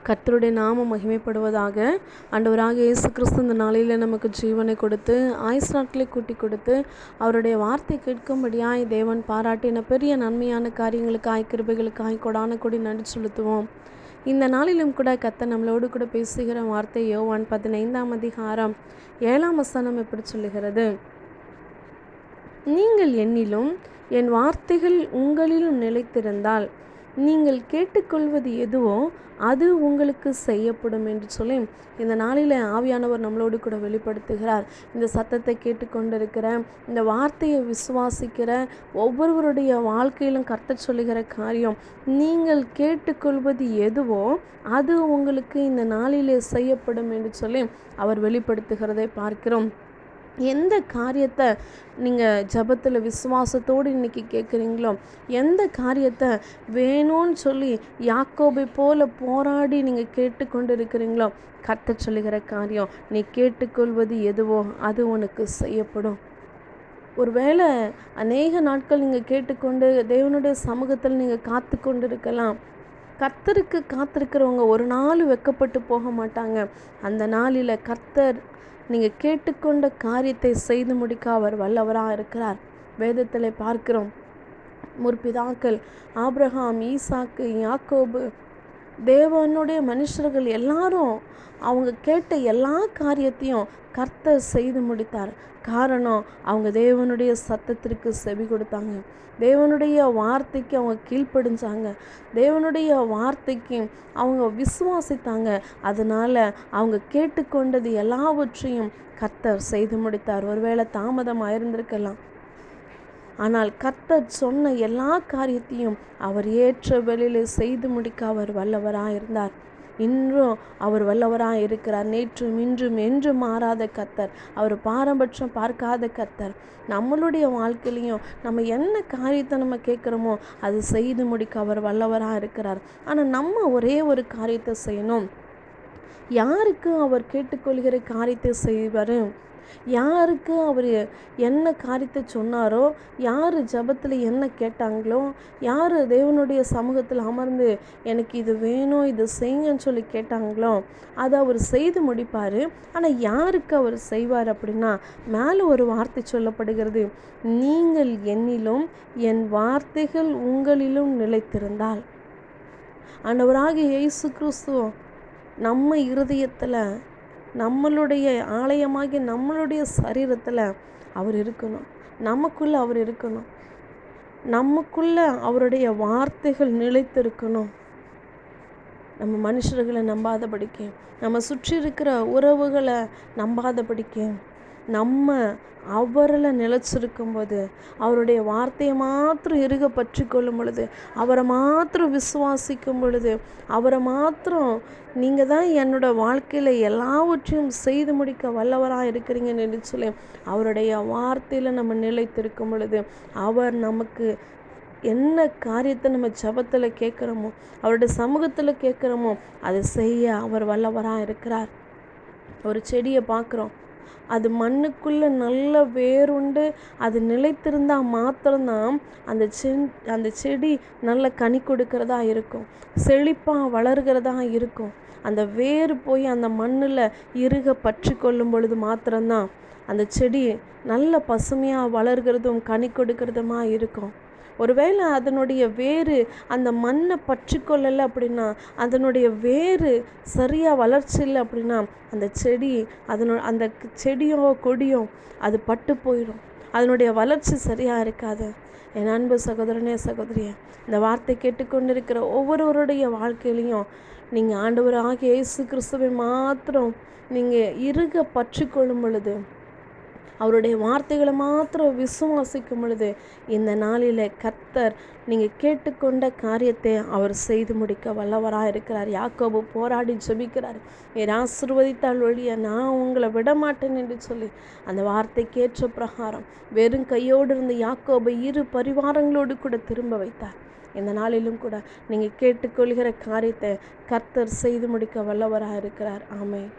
கர்த்தருடைய நாமம் மகிமைப்படுவதாக. ஆண்டவராக இயேசு கிறிஸ்து இந்த நாளில் நமக்கு ஜீவனை கொடுத்து ஆயுசு நாட்களை கூட்டி கொடுத்து அவருடைய வார்த்தை கேட்கும்படியாய் தேவன் பாராட்டின பெரிய நன்மையான காரியங்களுக்காய் கிருபைகளுக்காய் கொடான கொடி நன்றி செலுத்துவோம். இந்த நாளிலும் கூட கர்த்தர் நம்மளோடு கூட பேசுகிற வார்த்தை யோவான் 15ஆம் அதிகாரம் 7ஆம் வசனம் எப்படி சொல்லுகிறது? நீங்கள் என்னிலும் என் வார்த்தைகள் உங்களிலும் நிலைத்திருந்தால் நீங்கள் கேட்டுக்கொள்வது எதுவோ அது உங்களுக்கு செய்யப்படும் என்று சொல்லி இந்த நாளில் ஆவியானவர் நம்மளோடு கூட வெளிப்படுத்துகிறார். இந்த சத்தத்தை கேட்டுக்கொண்டிருக்கிற, இந்த வார்த்தையை விசுவாசிக்கிற ஒவ்வொருவருடைய வாழ்க்கையிலும் கர்த்தர் சொல்லுகிற காரியம், நீங்கள் கேட்டுக்கொள்வது எதுவோ அது உங்களுக்கு இந்த நாளிலே செய்யப்படும் என்று சொல்லி அவர் வெளிப்படுத்துகிறதை பார்க்கிறோம். எந்த காரியத்தை நீங்கள் ஜபத்தில் விசுவாசத்தோடு இன்றைக்கி கேட்குறீங்களோ, எந்த காரியத்தை வேணும்னு சொல்லி யாக்கோபை போல போராடி நீங்கள் கேட்டுக்கொண்டு இருக்கிறீங்களோ, கர்த்தர் சொல்லுகிற காரியம், நீ கேட்டுக்கொள்வது எதுவோ அது உனக்கு செய்யப்படும். ஒருவேளை அநேக நாட்கள் நீங்கள் கேட்டுக்கொண்டு தேவனுடைய சமூகத்தில் நீங்கள் காத்து கொண்டு இருக்கலாம். கர்த்தருக்கு காத்திருக்கிறவங்க ஒரு நாள் வெட்கப்பட்டு போக மாட்டாங்க. அந்த நாளில் கர்த்தர் நீங்கள் கேட்டுக்கொண்ட காரியத்தை செய்து முடிக்க அவர் வல்லவராக இருக்கிறார். வேதத்தில் பார்க்கிறோம், முற்பிதாக்கள் ஆபிரகாம், ஈசாக்கு, யாக்கோபு, தேவனுடைய மனுஷர்கள் எல்லாரும் அவங்க கேட்ட எல்லா காரியத்தையும் கர்த்தர் செய்து முடித்தார். காரணம், அவங்க தேவனுடைய சத்தத்திற்கு செவி கொடுத்தாங்க, தேவனுடைய வார்த்தைக்கு அவங்க கீழ்ப்படிஞ்சாங்க, தேவனுடைய வார்த்தைக்கு அவங்க விசுவாசித்தாங்க. அதனால் அவங்க கேட்டுக்கொண்டது எல்லாவற்றையும் கர்த்தர் செய்து முடித்தார். ஒருவேளை தாமதமாக இருந்திருக்கலாம், ஆனால் கர்த்தர் சொன்ன எல்லா காரியத்தையும் அவர் ஏற்ற வேளையிலே செய்து முடிக்க அவர் வல்லவராக இருந்தார். இன்றும் அவர் வல்லவராக இருக்கிறார். நேற்றும் இன்றும் என்றும் மாறாத கர்த்தர், அவர் பாரபட்சம் பார்க்காத கர்த்தர். நம்மளுடைய வாழ்க்கையிலையும் நம்ம என்ன காரியத்தை நம்ம கேட்குறோமோ அது செய்து முடிக்க அவர் வல்லவராக இருக்கிறார். ஆனால் நம்ம ஒரே ஒரு காரியத்தை செய்யணும். யாருக்கு அவர் கேட்டுக்கொள்கிற காரியத்தை செய்வார், யாருக்கு அவர் என்ன காரியத்தை சொன்னாரோ, யார் ஜபத்தில் என்ன கேட்டாங்களோ, யார் தேவனுடைய சமூகத்தில் அமர்ந்து எனக்கு இது வேணும் இது செய்யுங்கன்னு சொல்லி கேட்டாங்களோ அதை அவர் செய்து முடிப்பார். ஆனால் யாருக்கு அவர் செய்வார் அப்படின்னா, மேலே ஒரு வார்த்தை சொல்லப்படுகிறது, நீங்கள் என்னிலும் என் வார்த்தைகள் உங்களிலும் நிலைத்திருந்தால். ஆண்டவராகிய இயேசு கிறிஸ்து நம்ம இருதயத்தில், நம்மளுடைய ஆலயமாகி நம்மளுடைய சரீரத்தில் அவர் இருக்கணும், நமக்குள்ளே அவர் இருக்கணும், நமக்குள்ளே அவருடைய வார்த்தைகள் நிலைத்திருக்கணும். நம்ம மனுஷர்களை நம்பாதபடிக்க, நம்ம சுற்றி இருக்கிற உறவுகளை நம்பாதபடிக்க, நம்ம அவரில் நிலச்சிருக்கும்போது, அவருடைய வார்த்தையை மாத்திரம் இறுக பற்றி கொள்ளும் பொழுது, அவரை மாத்திரம் விசுவாசிக்கும் பொழுது, அவரை மாத்திரம் நீங்கள் தான் என்னோட வாழ்க்கையில் எல்லாவற்றையும் செய்து முடிக்க வல்லவராக இருக்கிறீங்கன்னு என்று சொல்லி அவருடைய வார்த்தையில் நம்ம நிலைத்திருக்கும் பொழுது, அவர் நமக்கு என்ன காரியத்தை நம்ம ஜபத்தில் கேட்குறோமோ, அவருடைய சமூகத்தில் கேட்குறோமோ அதை செய்ய அவர் வல்லவராக இருக்கிறார். ஒரு செடியை பார்க்குறோம், அது மண்ணுக்குள்ளே நல்ல வேருண்டு அது நிலைத்திருந்தால் மாத்திரம்தான் அந்த செடி நல்ல கனி கொடுக்கிறதா இருக்கும், செழிப்பாக வளர்கிறதா இருக்கும். அந்த வேர் போய் அந்த மண்ணில் இறுக பற்றி கொள்ளும் பொழுது மாத்திரம்தான் அந்த செடி நல்ல பசுமையாக வளர்கிறதும் கனி கொடுக்கிறதுமா இருக்கும். ஒருவேளை அதனுடைய வேறு அந்த மண்ணை பற்றி கொள்ளலை அப்படின்னா, அதனுடைய வேறு சரியாக வளர்ச்சி இல்லை அப்படின்னா, அந்த செடி அந்த செடியோ கொடியோ அது பட்டு போயிடும், அதனுடைய வளர்ச்சி சரியாக இருக்காது. என் அன்பு சகோதரனே சகோதரியே, இந்த வார்த்தை கேட்டுக்கொண்டிருக்கிற ஒவ்வொருவருடைய வாழ்க்கையிலையும் நீங்கள் ஆண்டவராகிய இயேசு கிறிஸ்துவை மாத்திரம் நீங்கள் இறுக பற்றி கொள்ளும் பொழுது, அவருடைய வார்த்தைகளை மாத்திரம் விசுவாசிக்கும் பொழுது, இந்த நாளில் கர்த்தர் நீங்கள் கேட்டுக்கொண்ட காரியத்தை அவர் செய்து முடிக்க வல்லவராக இருக்கிறார். யாக்கோபு போராடி ஜெபிக்கிறார், என் ஆசீர்வதித்தால் ஒழிய நான் உங்களை விடமாட்டேன் என்று சொல்லி அந்த வார்த்தைக்கேற்ற பிரகாரம் வெறும் கையோடு இருந்த யாக்கோபை 2 பரிவாரங்களோடு கூட திரும்ப வைத்தார். இந்த நாளிலும் கூட நீங்கள் கேட்டுக்கொள்கிற காரியத்தை கர்த்தர் செய்து முடிக்க வல்லவராக இருக்கிறார். ஆமென்.